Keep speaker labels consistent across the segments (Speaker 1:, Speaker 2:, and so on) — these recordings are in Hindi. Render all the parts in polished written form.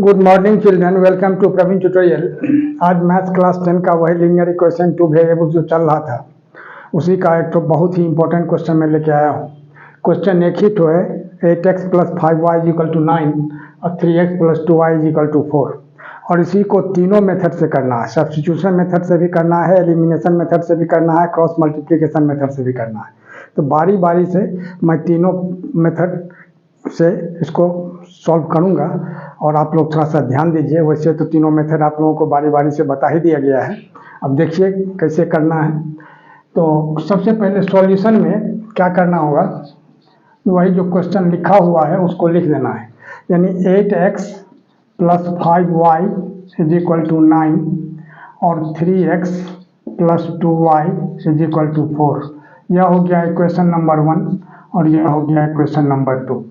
Speaker 1: Good morning children, welcome to Praveen tutorial. आज मैथ्स क्लास 10 का वही लीनियर इक्वेशन टू वेरिएबल्स जो चल रहा था उसी का एक तो बहुत ही इंपॉर्टेंट क्वेश्चन मैं लेके आया हूँ। क्वेश्चन एक ही तो है, 8x + 5y = 9 और 3x + 2y = 4, और इसी को तीनों मेथड से करना है। सब्स्टिट्यूशन मेथड से भी करना है, एलिमिनेशन मेथड से भी करना है, क्रॉस मल्टीप्लिकेशन मेथड से भी करना है। तो बारी बारी से मैं तीनों मेथड से इसको सॉल्व करूंगा और आप लोग थोड़ा सा ध्यान दीजिए। वैसे तो तीनों मेथड आप लोगों को बारी बारी से बता ही दिया गया है, अब देखिए कैसे करना है। तो सबसे पहले सॉल्यूशन में क्या करना होगा, वही जो क्वेश्चन लिखा हुआ है उसको लिख देना है। यानी 8x + 5y = 9 और 3x + 2y = 4। यह हो गया इक्वेशन नंबर 1 और यह हो गया इक्वेशन नंबर 2।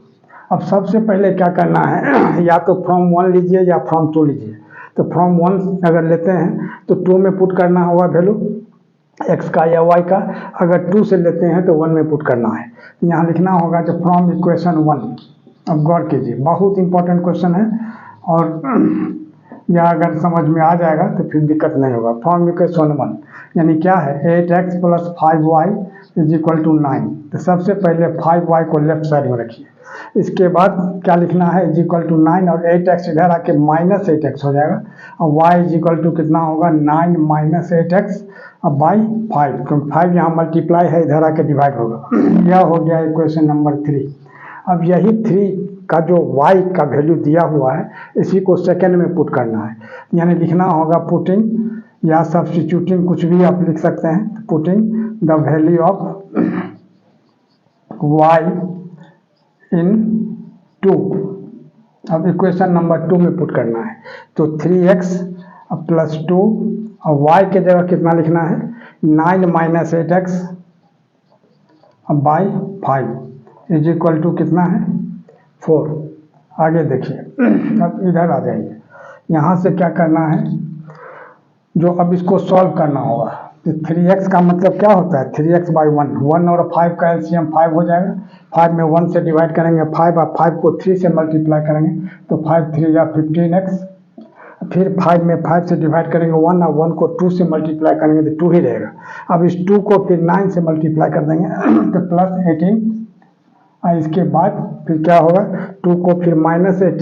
Speaker 1: अब सबसे पहले क्या करना है, या तो फ्रॉम 1 लीजिए या फ्रॉम 2 लीजिए। तो फ्रॉम 1 अगर लेते हैं तो 2 में पुट करना होगा वैल्यू x का या y का, अगर 2 से लेते हैं तो 1 में पुट करना है। यहाँ लिखना होगा जो फ्रॉम इक्वेशन 1। अब गौर कीजिए, बहुत इंपॉर्टेंट क्वेश्चन है और यह अगर समझ में आ जाएगा तो फिर दिक्कत नहीं होगा। फ्रॉम इक्वेशन 1 यानी क्या है, 8x + 5y = 9। तो सबसे पहले 5y को लेफ्ट साइड में रखिए। इसके बाद क्या लिखना है, = 9 और 8x इधर आके -8x हो जाएगा और y कितना होगा, 9 - 8x अब बाई 5, क्योंकि 5 यहाँ मल्टीप्लाई है, इधर आके डिवाइड होगा। यह हो गया इक्वेशन नंबर 3। अब यही 3 का जो y का वैल्यू दिया हुआ है इसी को सेकेंड में पुट करना है। यानी लिखना होगा पुटिंग या सब्स्टिट्यूटिंग, कुछ भी आप लिख सकते हैं। Putting the value of y इन 2, अब इक्वेशन नंबर 2 में पुट करना है। तो 3x + 2 और y के जगह कितना लिखना है, 9 - 8x बाई 5 = कितना है, 4। आगे देखिए, अब इधर आ जाइए। यहाँ से क्या करना है, जो अब इसको सॉल्व करना होगा। तो 3x का मतलब क्या होता है, 3x बाई 1। 1 और 5 का एलसीएम 5 हो जाएगा। 5 में 1 से डिवाइड करेंगे 5 और 5 को 3 से मल्टीप्लाई करेंगे तो 5 3 या 15x। फिर 5 में 5 से डिवाइड करेंगे 1 और 1 को 2 से मल्टीप्लाई करेंगे तो 2 ही रहेगा। अब इस 2 को फिर 9 से मल्टीप्लाई कर देंगे तो +18। और इसके बाद फिर क्या होगा, 2 को फिर -8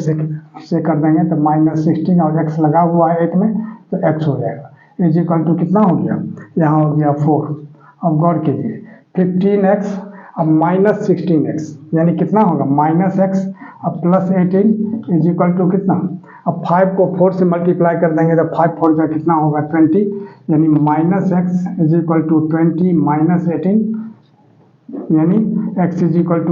Speaker 1: से कर देंगे तो -16 और x लगा हुआ है 8 में तो x हो जाएगा। कितना हो गया, यहाँ हो गया 4। अब गौर कीजिए, 15x अब -16x यानी कितना होगा, -x अब +18 कितना। अब 5 को 4 से मल्टीप्लाई कर देंगे तो 5 4 का कितना होगा, 20। यानी -x = 20 - 18 यानी x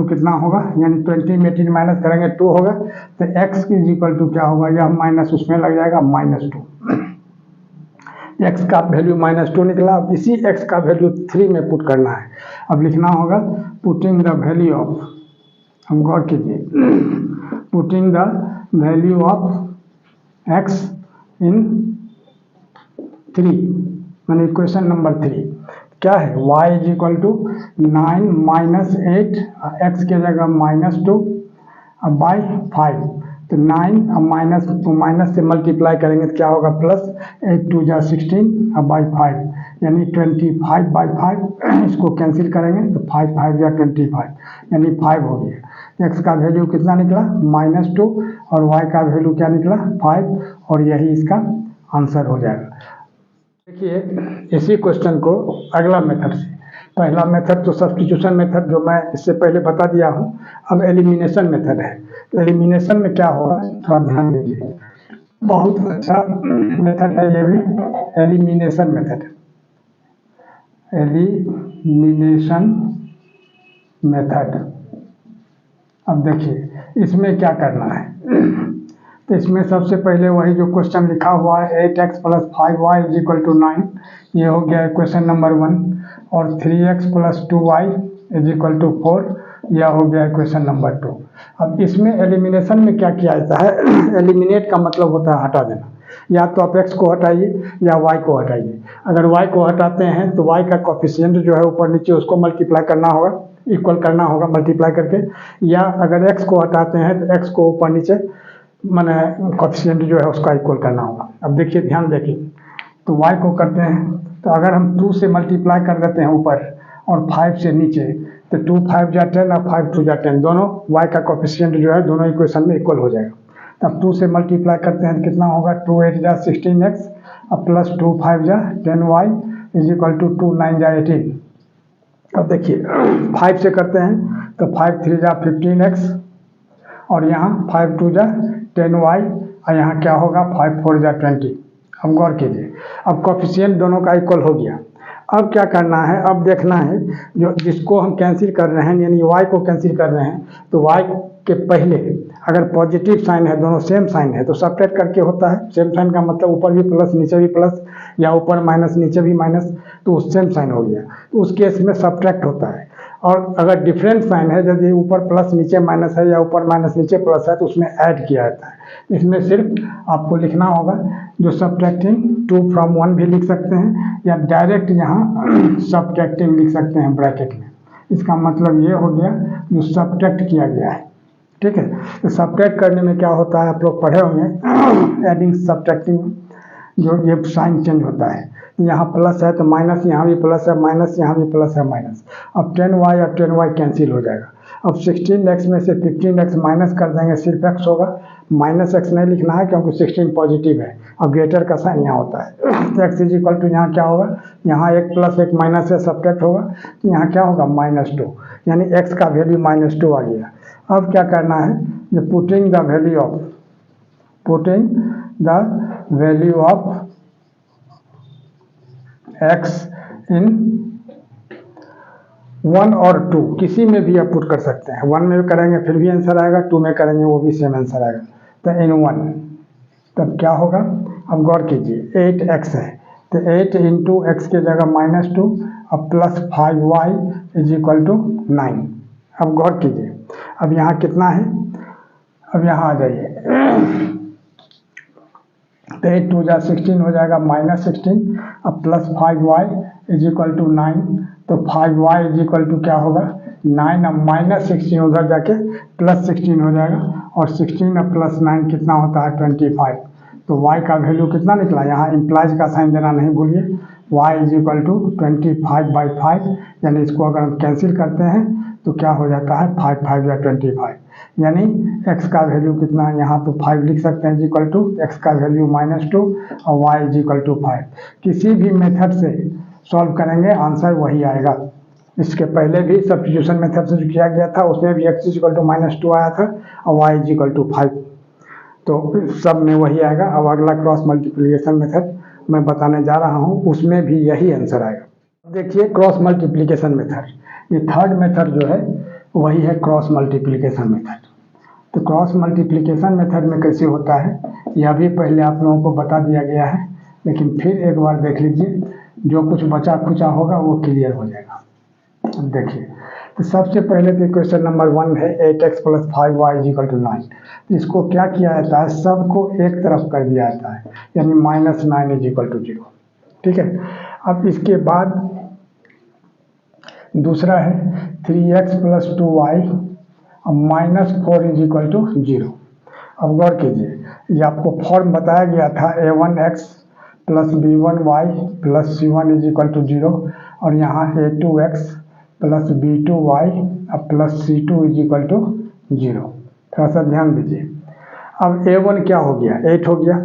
Speaker 1: कितना होगा, यानी 20 में 18 माइनस करेंगे 2 होगा तो x क्या होगा, यह माइनस उसमें लग जाएगा -2। x का वैल्यू -2 निकला। अब इसी x का वैल्यू 3 में पुट करना है। अब लिखना होगा पुटिंग द वैल्यू ऑफ, हम गौर कीजिए, putting the value of x इन 3 यानी इक्वेशन नंबर 3 क्या है, y = 9 - 8 x के जगह -2 अब बाई 5। तो 9 अब माइनस से मल्टीप्लाई करेंगे तो क्या होगा, +8 2 = 16 अब बाई 5 यानी 25/5। इसको कैंसिल करेंगे तो 5 5 = 25 यानी 5 हो गया। x का वैल्यू कितना निकला, -2 और y का वैल्यू क्या निकला, 5, और यही इसका आंसर हो जाएगा। देखिए इसी क्वेश्चन को अगला मेथड से, पहला मेथड तो सब्स्टिट्यूशन मेथड जो मैं इससे पहले बता दिया हूँ। अब एलिमिनेशन मेथड है। तो एलिमिनेशन में क्या होगा, थोड़ा ध्यान दीजिए, बहुत अच्छा मेथड है ये भी, एलिमिनेशन मेथड। एलिमिनेशन मेथड, अब देखिए इसमें क्या करना है। तो इसमें सबसे पहले वही जो क्वेश्चन लिखा हुआ है, 8x + 5y = 9, ये हो गया इक्वेशन नंबर 1, और 3x + 2y = 4, यह हो गया इक्वेशन नंबर 2। अब इसमें एलिमिनेशन में क्या किया जाता है, एलिमिनेट का मतलब होता है हटा देना। या तो आप x को हटाइए या y को हटाइए। अगर y को हटाते हैं तो y का कोफिशिएंट जो है ऊपर नीचे उसको मल्टीप्लाई करना होगा, इक्वल करना होगा मल्टीप्लाई करके। या अगर x को हटाते हैं तो x को ऊपर नीचे मैंने कोफिशिएंट जो है उसका इक्वल करना होगा। अब देखिए ध्यान देखिए, तो y को करते हैं, तो अगर हम 2 से मल्टीप्लाई कर देते हैं ऊपर और 5 से नीचे, तो 2 5 जा 10 और 5 2 जा 10, दोनों y का कोफिशिएंट जो है दोनों इक्वेशन में इक्वल हो जाएगा। तब 2 से मल्टीप्लाई करते हैं तो कितना होगा, 2 8 जा 16x और प्लस 2 5 जा 10y इज इक्वल टू 2 9 जा 18। अब देखिए 5 से करते हैं तो 5 3 जा 15x और यहाँ 5 2 जा 10y और यहाँ क्या होगा 5 4 जा 20। अब गौर कीजिए, अब कोफिशिएंट दोनों का इक्वल हो गया। अब क्या करना है, अब देखना है जो जिसको हम कैंसिल कर रहे हैं, यानी y को कैंसिल कर रहे हैं, तो y के पहले अगर पॉजिटिव साइन है, दोनों सेम साइन है, तो सब्ट्रैक्ट करके होता है। सेम साइन का मतलब ऊपर भी प्लस नीचे भी प्लस, या ऊपर माइनस नीचे भी माइनस, तो सेम साइन हो गया, तो उस केस में सब्ट्रैक्ट होता है। और अगर डिफरेंट साइन है, यदि ऊपर प्लस नीचे माइनस है या ऊपर माइनस नीचे प्लस है, तो उसमें ऐड किया जाता है। इसमें सिर्फ आपको लिखना होगा जो सब्ट्रैक्टिंग 2 from 1 भी लिख सकते हैं, या डायरेक्ट यहाँ सब्ट्रैक्टिंग लिख सकते हैं ब्रैकेट में। इसका मतलब ये हो गया जो सब्ट्रैक्ट किया गया है, ठीक है। तो सब्ट्रैक्ट करने में क्या होता है, आप लोग पढ़े होंगे एडिंग सब्ट्रैक्टिंग, जो ये साइन चेंज होता है, यहाँ प्लस है तो माइनस, यहाँ भी प्लस है माइनस, यहाँ भी प्लस है माइनस। अब 10y और 10y कैंसिल हो जाएगा। अब 16x में से 15x माइनस कर देंगे, सिर्फ x होगा, माइनस x नहीं लिखना है क्योंकि 16 पॉजिटिव है। अब ग्रेटर का साइन यहाँ होता है, तो x इज इक्वल टू यहाँ क्या होगा, यहाँ एक प्लस एक माइनस से सब्ट्रैक्ट होगा, तो यहाँ क्या होगा -2, यानी x का वैल्यू -2 आ गया। अब क्या करना है, जो putting the value of x इन 1 और 2, किसी में भी आप पुट कर सकते हैं। 1 में करेंगे फिर भी आंसर आएगा, 2 में करेंगे वो भी सेम आंसर आएगा। तो इन 1 तब क्या होगा, अब गौर कीजिए 8x है, तो 8 इंटू एक्स की जगह -2 और plus 5y is equal to 9। अब गौर कीजिए, अब यहाँ कितना है, अब यहाँ आ जाइए, तो 8 2 जा 16 हो जाएगा -16 अब plus 5y is equal to 9, तो 5y इज इक्वल टू क्या होगा 9, अब -16 उधर जाके +16 हो जाएगा, और 16 और प्लस 9 कितना होता है 25। तो y का वैल्यू कितना निकला, यहाँ इम्प्लाइज का साइन देना नहीं भूलिए, y इज इक्वल टू 25/5, यानी इसको अगर हम कैंसिल करते हैं तो क्या हो जाता है 5 5 या 25, यानी x का वैल्यू कितना है, यहाँ तो 5 लिख सकते हैं, इक्वल टू x का वैल्यू -2 और y इज इक्वल टू 5। किसी भी मेथड से सॉल्व करेंगे आंसर वही आएगा। इसके पहले भी सब्स्टिट्यूशन मेथड से जो किया गया था उसमें भी x इज इक्वल टू -2 आया था और y इज इक्वल टू 5, तो सब में वही आएगा। अब अगला क्रॉस मल्टीप्लिकेशन मेथड मैं बताने जा रहा हूँ, उसमें भी यही आंसर आएगा। देखिए क्रॉस मल्टीप्लिकेशन मेथड, ये थर्ड मेथड जो है वही है क्रॉस मल्टीप्लिकेशन मेथड। तो क्रॉस मल्टीप्लिकेशन मेथड में कैसे होता है यह भी पहले आप लोगों को बता दिया गया है, लेकिन फिर एक बार देख लीजिए, जो कुछ बचा खुचा होगा वो क्लियर हो जाएगा। अब देखिए, तो सबसे पहले तो क्वेश्चन नंबर 1 है 8x + 5y = 9। इसको क्या किया जाता है, सबको एक तरफ कर दिया जाता है, यानी -9 = 0, ठीक है। अब इसके बाद दूसरा है 3x + 2y -4 = 0। अब गौर कीजिए, ये आपको फॉर्म बताया गया था a1x + b1y + c1 = 0, और यहाँ a2x + b2y + c2 = 0। थोड़ा सा ध्यान दीजिए। अब a1 क्या हो गया 8 हो गया,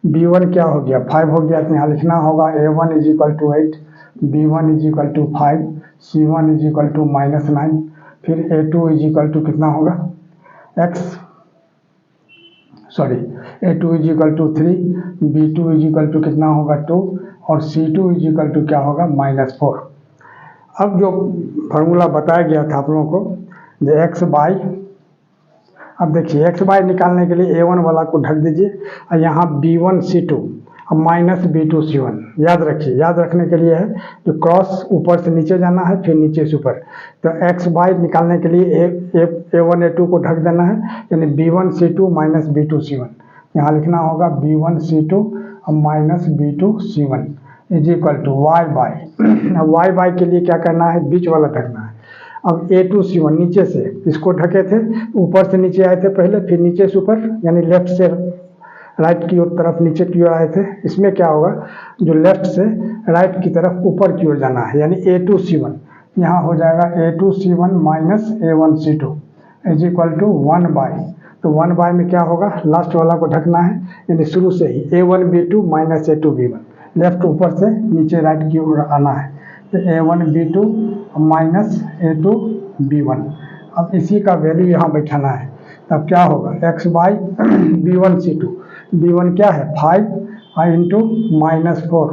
Speaker 1: b1 क्या हो गया 5 हो गया, तो यहाँ लिखना होगा a1 = 8, b1 = 5, c1 = -9, फिर a2 = कितना होगा a2 = 3, b2 कितना होगा 2, और c2 = क्या होगा -4। अब जो फार्मूला बताया गया था आप लोगों को, जो x/, अब देखिए x/, निकालने के लिए a1 वाला को ढक दीजिए, और यहाँ b1 c2 और -b2 c1, याद रखिए, याद रखने के लिए है, जो क्रॉस ऊपर से नीचे जाना है फिर नीचे से ऊपर, तो x/, निकालने के लिए a1 a2 को ढक देना है, यानी b1 c2 -b2 c1, यहाँ लिखना होगा b1 c2 और -b2 c1 = y/, अब y/, के लिए क्या करना है, बीच वाला ढकना है। अब A2C1 नीचे से इसको ढके थे, ऊपर से नीचे आए थे पहले, फिर नीचे से ऊपर, यानी लेफ्ट से राइट की ओर तरफ नीचे की ओर आए थे। इसमें क्या होगा, जो लेफ्ट से राइट की तरफ ऊपर की ओर जाना है, यानी A2C1 यहाँ हो जाएगा A2C1 minus A1C2 is equal to 1/, तो 1/, में क्या होगा, लास्ट वाला को ढकना है, यानी शुरू से ही A1B2 माइनस A2B1, लेफ्ट ऊपर से नीचे राइट की ओर आना है, तो A1B2 माइनस A2B1। अब इसी का वैल्यू यहाँ बैठाना है, तब क्या होगा, x बाई B1C2, B1 क्या है 5 इंटू माइनस 4,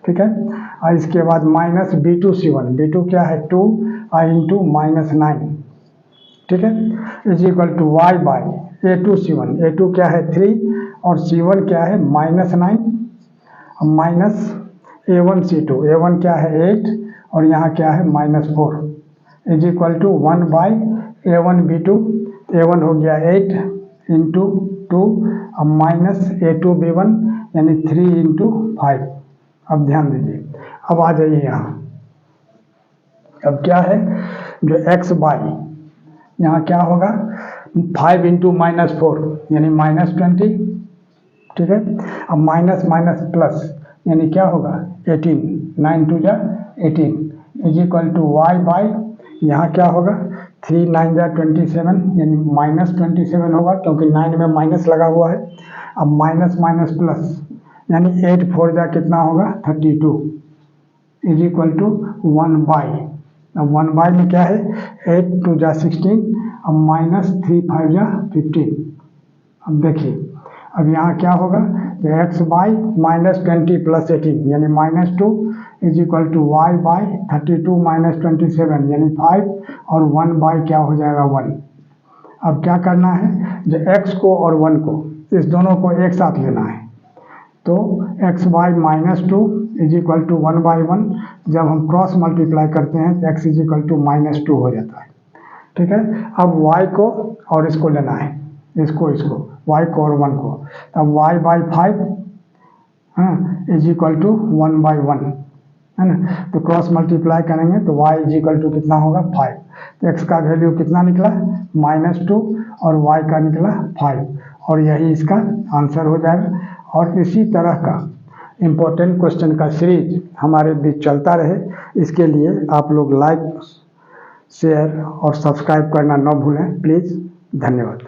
Speaker 1: ठीक है। और इसके बाद माइनस B2C1, B2 क्या है 2 इंटू माइनस 9, ठीक है, is equal to y by A2C1, A2 क्या है 3 और C1 क्या है माइनस 9, माइनस A1C2, A1 क्या है 8 और यहाँ क्या है minus 4, is equal to 1 by A1B2, A1 हो गया 8 इंटू 2 अब माइनस A2B1 यानी 3 इंटू 5। अब ध्यान दीजिए, अब आ जाइए यहाँ, अब क्या है जो x बाई यहाँ क्या होगा 5 इंटू माइनस 4 यानी माइनस 20, ठीक है। अब माइनस माइनस प्लस यानी क्या होगा 18, 9 टू जा 18 is equal to y by यहाँ क्या होगा 3 9 जा 27 यानी माइनस 27 होगा, क्योंकि 9 में माइनस लगा हुआ है। अब माइनस माइनस प्लस यानी 8 4 जा कितना होगा 32 इज इक्वल टू 1/। अब 1/, में क्या है 8 2 जा 16, अब माइनस 3 5 जा 15। अब देखिए, अब यहाँ क्या होगा, x बाई माइनस 20 प्लस 18 यानी minus 2 is equal to y by 32 minus 27 यानी 5 और 1/, क्या हो जाएगा 1। अब क्या करना है, जो x को और 1 को इस दोनों को एक साथ लेना है, तो x by minus 2 is equal to 1/1, जब हम क्रॉस मल्टीप्लाई करते हैं तो x is equal to minus 2 हो जाता है, ठीक है। अब y को और इसको लेना है, इसको y को और 1 को, अब y by 5 is equal to 1/1 है ना, तो क्रॉस मल्टीप्लाई करेंगे तो y इज इक्वल टू कितना होगा 5, तो x का वैल्यू कितना निकला माइनस 2 और y का निकला 5, और यही इसका आंसर हो जाएगा। और इसी तरह का इम्पोर्टेंट क्वेश्चन का सीरीज हमारे बीच चलता रहे, इसके लिए आप लोग लाइक शेयर और सब्सक्राइब करना न भूलें प्लीज़। धन्यवाद।